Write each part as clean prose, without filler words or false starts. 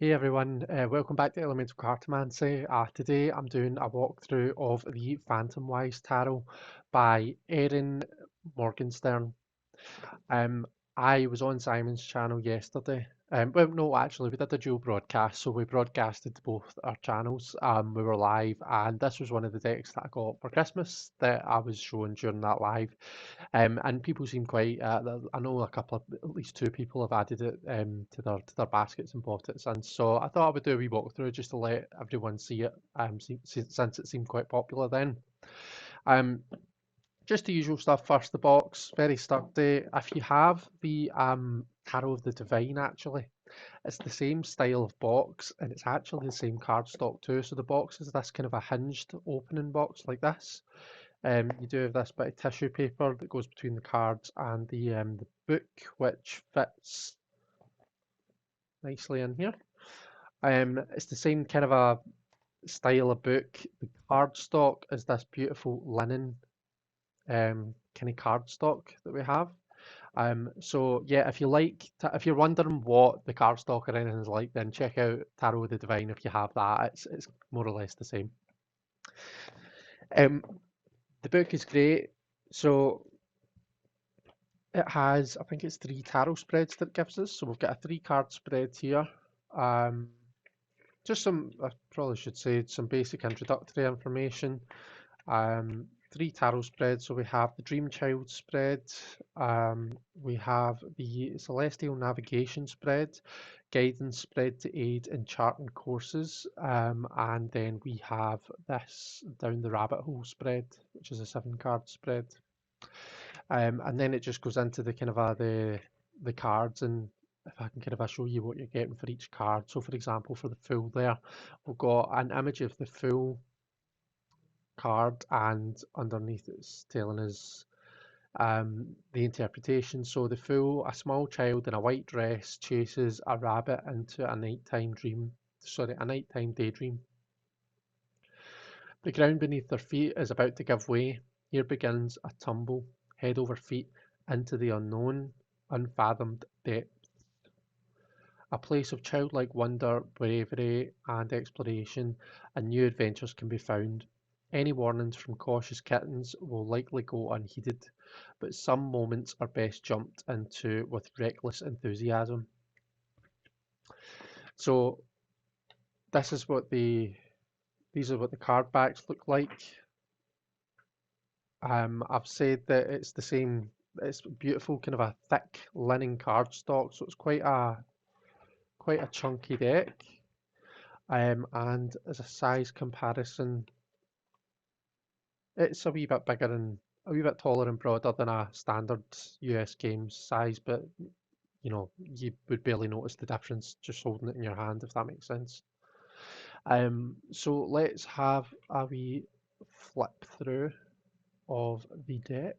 Hey everyone, welcome back to Elemental Cartomancy. Today I'm doing a walkthrough of the Phantomwise Tarot by Erin Morganstern. Um, I was on Simon's channel yesterday. Well, no, actually, we did a dual broadcast, so we broadcasted to both our channels. We were live, and this was one of the decks that I got for Christmas that I was showing during that live. And people seem quite. I know a couple of, at least two people have added it to their baskets and bought it since. So I thought I would do a wee walkthrough just to let everyone see it. Since it seemed quite popular then. Um, just the usual stuff. First, the box, very sturdy. If you have the Tarot of the Divine, actually, it's the same style of box, and it's actually the same cardstock too. So the box is this kind of a hinged opening box like this. You do have this bit of tissue paper that goes between the cards and the book, which fits nicely in here. It's the same kind of a style of book. The cardstock is this beautiful linen kind of cardstock that we have. So yeah, if you like, if you're wondering what the cardstock or anything is like, then check out Tarot of the Divine. If you have that, it's more or less the same. Um, the book is great. So it has, I think it's 3 tarot spreads that it gives us. So we've got a 3 card spread here. Um, just some, I probably should say, some basic introductory information. 3 tarot spreads. So we have the Dream Child spread, we have the Celestial Navigation spread, Guidance spread to aid in charting courses, and then we have this Down the Rabbit Hole spread, which is a 7 card spread. And then it just goes into the kind of the cards, and if I can kind of show you what you're getting for each card. So for example, for the Fool there, we've got an image of the Fool card, and underneath it's telling us the interpretation. So the Fool, a small child in a white dress, chases a rabbit into a nighttime daydream. The ground beneath their feet is about to give way. Here begins a tumble, head over feet, into the unknown, unfathomed depth. A place of childlike wonder, bravery, and exploration, and new adventures can be found. Any warnings from cautious kittens will likely go unheeded, but some moments are best jumped into with reckless enthusiasm. So this is what these are what the card backs look like. I've said that it's the same. It's beautiful, kind of a thick linen cardstock, so it's quite a chunky deck. And as a size comparison, it's a wee bit bigger and a wee bit taller and broader than a standard US Games size, but you know, you would barely notice the difference just holding it in your hand, if that makes sense. So let's have a wee flip through of the deck.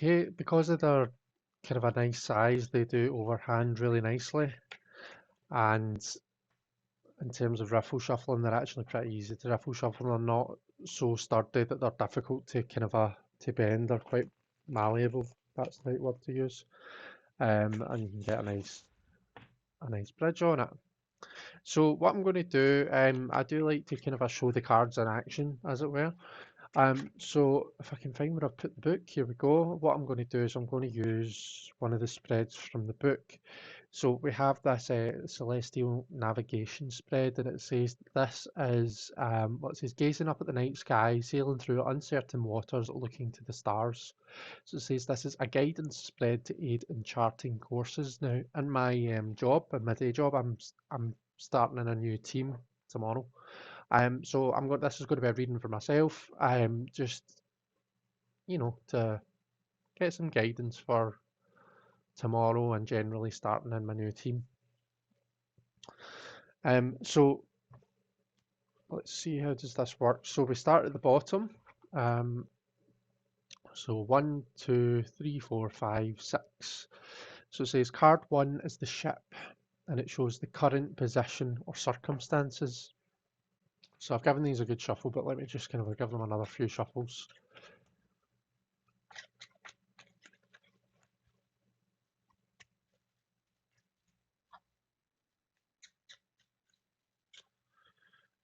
Okay, because of their kind of a nice size, they do overhand really nicely. And in terms of riffle shuffling, they're actually pretty easy to riffle shuffle. They're not so sturdy that they're difficult to kind of to bend. They're quite malleable. That's the right word to use. And you can get a nice bridge on it. So what I'm going to do, I do like to kind of show the cards in action, as it were. So if I can find where I've put the book, here we go. What I'm going to do is I'm going to use one of the spreads from the book. So we have this celestial navigation spread, and it says this is what it says: gazing up at the night sky, sailing through uncertain waters, looking to the stars. So it says this is a guidance spread to aid in charting courses. Now, in my in my day job, I'm starting in a new team tomorrow. So this is going to be a reading for myself. Just to get some guidance for tomorrow and generally starting in my new team. So let's see, how does this work? So we start at the bottom. Um, so 1, 2, 3, 4, 5, 6. So it says card 1 is the ship, and it shows the current position or circumstances. So I've given these a good shuffle, but let me just kind of give them another few shuffles.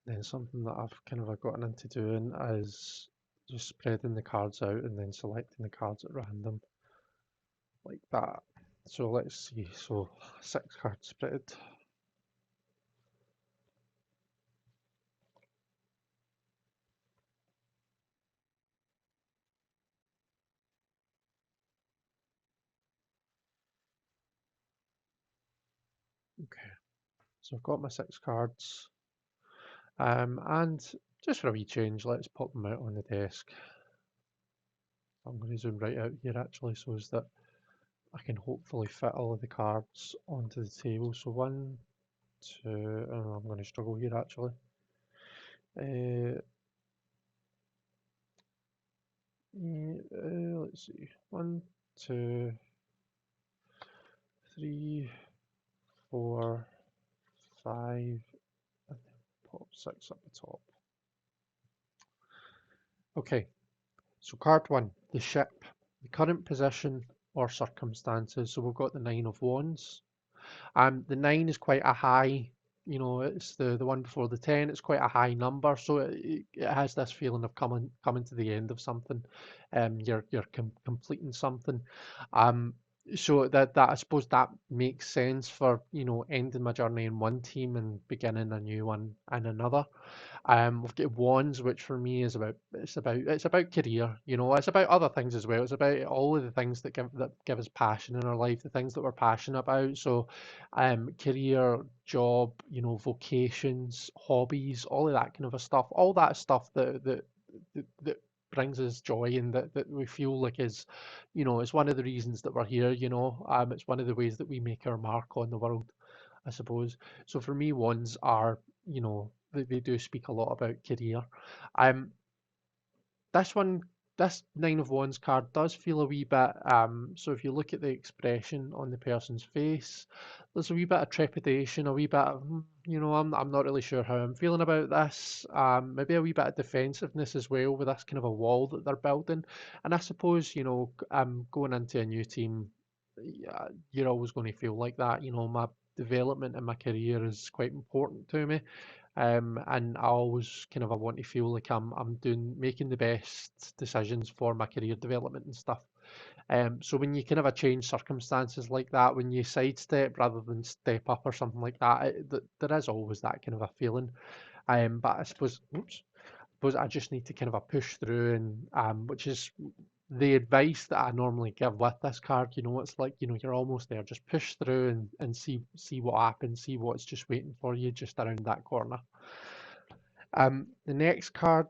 Then something that I've kind of gotten into doing is just spreading the cards out and then selecting the cards at random like that. So let's see, so 6 card spread. Okay, so I've got my 6 cards. And just for a wee change, let's pop them out on the desk. I'm going to zoom right out here actually so as that I can hopefully fit all of the cards onto the table. So 1, 2, oh, I'm going to struggle here actually. Let's see, 1, 2, 3, 4, 5, and then pop 6 at the top. Okay, so card 1, the ship, the current position or circumstances. So we've got the 9 of Wands. The 9 is quite a high, it's the one before the 10. It's quite a high number, so it has this feeling of coming to the end of something. You're completing something. Um, so that I suppose that makes sense for ending my journey in one team and beginning a new one in another. We've got Wands, which for me is about career. It's about other things as well. It's about all of the things that give us passion in our life, the things that we're passionate about. So, career, job, vocations, hobbies, all of that kind of a stuff. All that stuff that brings us joy and that we feel like is one of the reasons that we're here. It's one of the ways that we make our mark on the world, I suppose. So for me, ones are, they do speak a lot about career. Um, this one, this 9 of Wands card does feel a wee bit. So if you look at the expression on the person's face, there's a wee bit of trepidation, a wee bit of, I'm not really sure how I'm feeling about this. Maybe a wee bit of defensiveness as well with this kind of a wall that they're building. And I suppose, going into a new team, yeah, you're always going to feel like that. My development in my career is quite important to me. And I always kind of I want to feel like I'm making the best decisions for my career development and stuff. So when you kind of a change circumstances like that, when you sidestep rather than step up or something like that, there is always that kind of a feeling. But I suppose I just need to kind of a push through and which is the advice that I normally give with this card. It's like, you're almost there. Just push through and see what happens, see what's just waiting for you just around that corner. The next card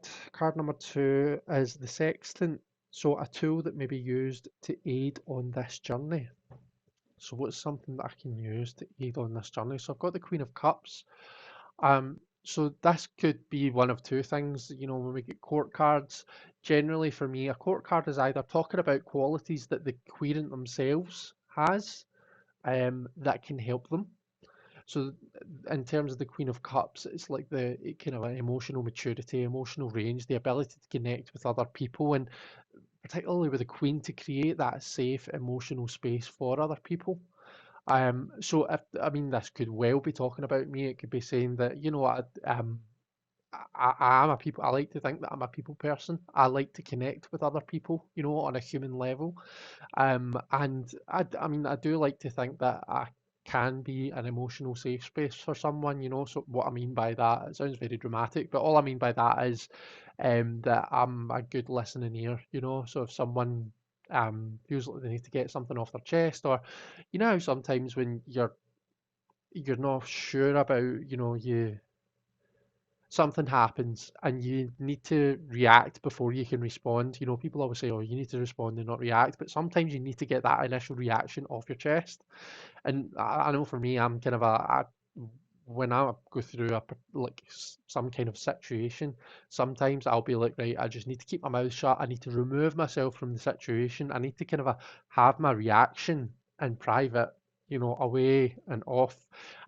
number 2, is the Sextant. So a tool that may be used to aid on this journey. So what's something that I can use to aid on this journey? So I've got the Queen of Cups. So this could be one of two things. When we get court cards, generally for me, a court card is either talking about qualities that the querent themselves has that can help them. So in terms of the Queen of Cups, it's like the kind of an emotional maturity, emotional range, the ability to connect with other people, and particularly with the Queen to create that safe emotional space for other people. So if I mean this could well be talking about me. It could be saying that what I am a people. I like to think that I'm a people person. I like to connect with other people, on a human level. And I mean, I do like to think that I can be an emotional safe space for someone, So what I mean by that, it sounds very dramatic, but all I mean by that is that I'm a good listening ear, So if someone feels like they need to get something off their chest, or how sometimes when you're not sure about, you something happens and you need to react before you can respond. People always say, oh, you need to respond and not react, but sometimes you need to get that initial reaction off your chest. And I know for me, I'm kind of when I go through some kind of situation, sometimes I'll be like, right, I just need to keep my mouth shut. I need to remove myself from the situation. I need to kind of have my reaction in private, away and off,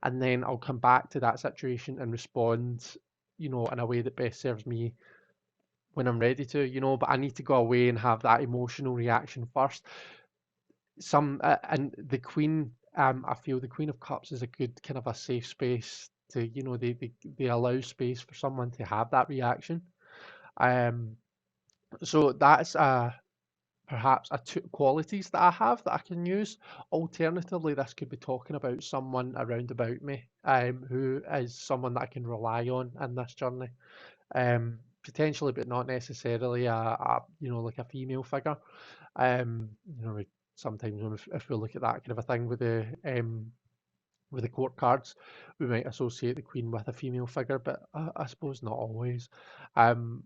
and then I'll come back to that situation and respond, in a way that best serves me when I'm ready to, but I need to go away and have that emotional reaction first. And the Queen, I feel the Queen of Cups is a good kind of a safe space to, they allow space for someone to have that reaction. Um, so that's perhaps two qualities that I have that I can use. Alternatively, this could be talking about someone around about me, who is someone that I can rely on in this journey. Potentially, but not necessarily like a female figure. Sometimes if we look at that kind of a thing with the court cards, we might associate the queen with a female figure, but I suppose not always. Um,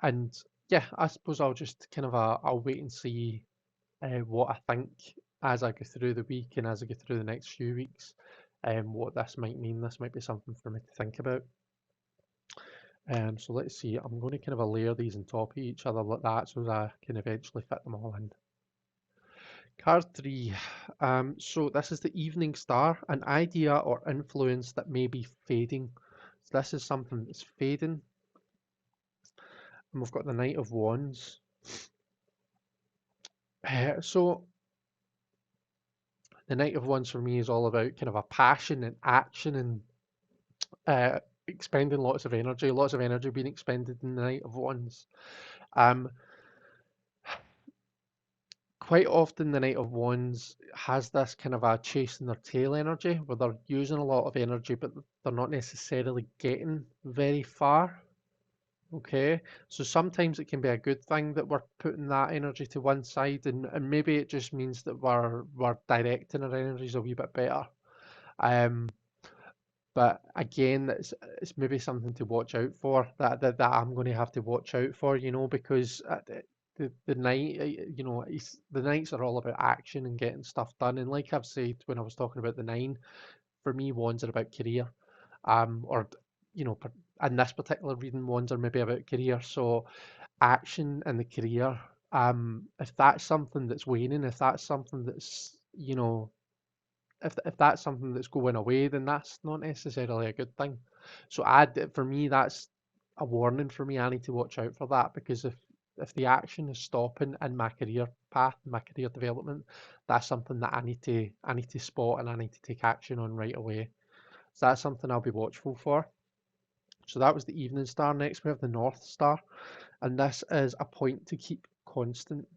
and yeah, I suppose I'll just kind of I'll wait and see what I think as I go through the week and as I go through the next few weeks, what this might mean. This might be something for me to think about. So let's see, I'm going to kind of layer these on top of each other like that so that I can eventually fit them all in. Card 3. So this is the Evening Star, an idea or influence that may be fading. So this is something that's fading. And we've got the Knight of Wands. So the Knight of Wands for me is all about kind of a passion and action and expending lots of energy being expended in the Knight of Wands. Um, Quite often the Knight of Wands has this kind of a chasing their tail energy where they're using a lot of energy but they're not necessarily getting very far. Okay, so sometimes it can be a good thing that we're putting that energy to one side, and maybe it just means that we're directing our energies a wee bit better. Um, but again, it's maybe something to watch out for that I'm going to have to watch out for, because the night, the nights are all about action and getting stuff done. And like I've said when I was talking about the nine, for me, wands are about career, or you know, in this particular reading, wands are maybe about career. So action in the career, if that's something that's waning, if that's something that's if that's something that's going away, then that's not necessarily a good thing. So for me, that's a warning for me. I need to watch out for that because if the action is stopping in my career path, my career development, that's something that I need to spot and I need to take action on right away. So that's something I'll be watchful for. So that was the evening star. Next we have the North Star, and this is a point to keep constant.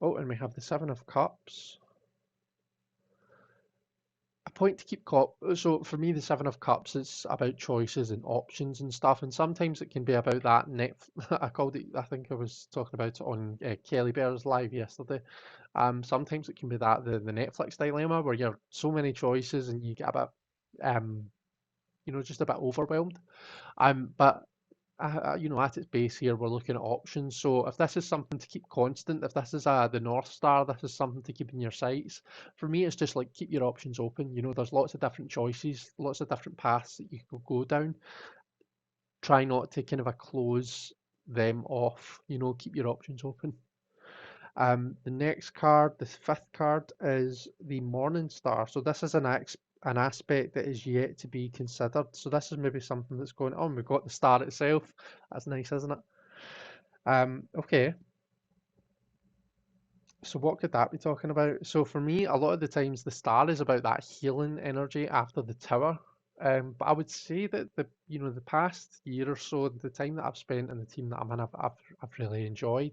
Oh, and we have the Seven of Cups. A point to keep so for me the Seven of Cups is about choices and options and stuff, and sometimes it can be about that net. I called it, I think I was talking about it on Kelly Bear's live yesterday. Sometimes it can be that the Netflix dilemma where you're so many choices and you get a bit just a bit overwhelmed. But at its base here, we're looking at options. So if this is something to keep constant, if this is the North Star, this is something to keep in your sights. For me, it's just like keep your options open. There's lots of different choices, lots of different paths that you could go down. try not to kind of a close them off, keep your options open. The next card, the fifth card, is the Morning Star. So this is an aspect that is yet to be considered. So this is maybe something that's going on. We've got the star itself. That's nice, isn't it? Okay. So what could that be talking about? So for me, a lot of the times the star is about that healing energy after the tower. But I would say that the past year or so, the time that I've spent in the team that I'm in, I've really enjoyed.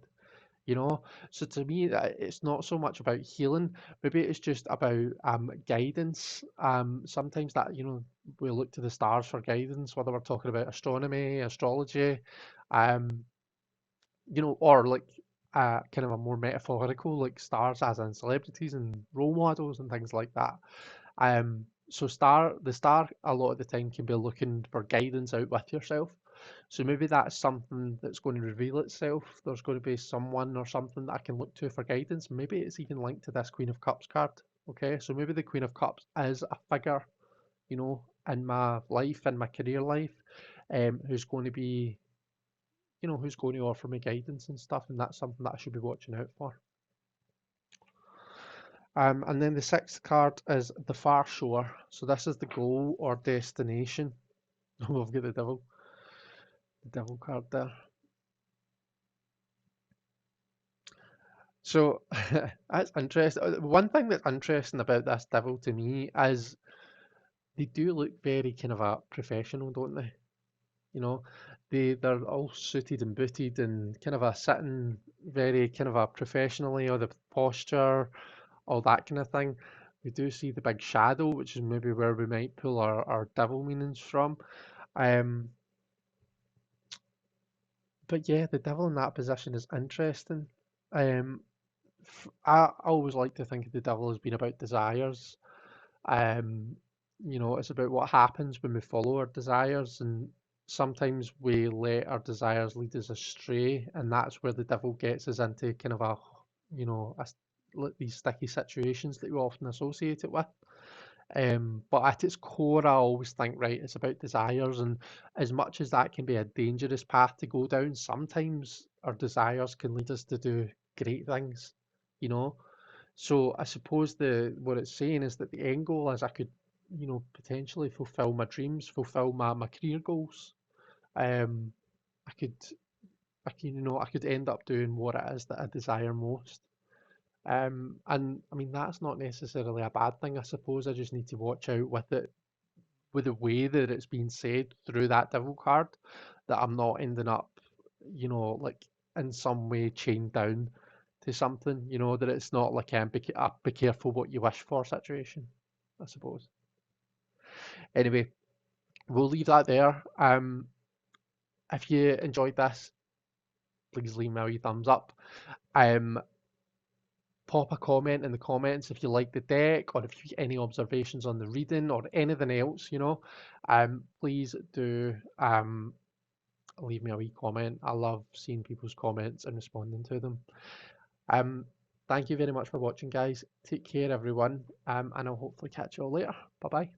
You know, so to me, it's not so much about healing. Maybe it's just about guidance. Sometimes that we look to the stars for guidance, whether we're talking about astronomy, astrology, um, or like kind of a more metaphorical, like stars as in celebrities and role models and things like that. So the star a lot of the time can be looking for guidance out with yourself. So maybe that's something that's going to reveal itself. There's going to be someone or something that I can look to for guidance. Maybe it's even linked to this Queen of Cups card. Okay, so maybe the Queen of Cups is a figure, in my life, in my career life, who's going to be, who's going to offer me guidance and stuff, and that's something that I should be watching out for. And then the sixth card is the Far Shore. So this is the goal or destination. Oh, I've got the devil card there. So that's interesting. One thing that's interesting about this devil to me is they do look very kind of a professional, don't they? You know, they're all suited and booted and kind of a sitting very kind of a professionally, or the posture, all that kind of thing. We do see the big shadow, which is maybe where we might pull our devil meanings from. Um, but yeah, the devil in that position is interesting. Um, I always like to think of the devil as being about desires. Um, it's about what happens when we follow our desires, and sometimes we let our desires lead us astray, and that's where the devil gets us into kind of like these sticky situations that we often associate it with. But at its core, I always think, right, it's about desires, and as much as that can be a dangerous path to go down, sometimes our desires can lead us to do great things, you know. So I suppose the what it's saying is that the end goal is I could, potentially fulfill my dreams, fulfill my career goals. Um, I could, I could end up doing what it is that I desire most. And I mean, that's not necessarily a bad thing. I suppose I just need to watch out with it, with the way that it's being said through that devil card, that I'm not ending up, like in some way chained down to something, that it's not like be careful what you wish for situation, I suppose. Anyway, we'll leave that there. If you enjoyed this, please leave me a wee thumbs up. Um, Pop a comment in the comments if you like the deck, or if you any observations on the reading or anything else, please do leave me a wee comment. I love seeing people's comments and responding to them. Um, Thank you very much for watching, guys. Take care, everyone, and I'll hopefully catch you all later. Bye bye.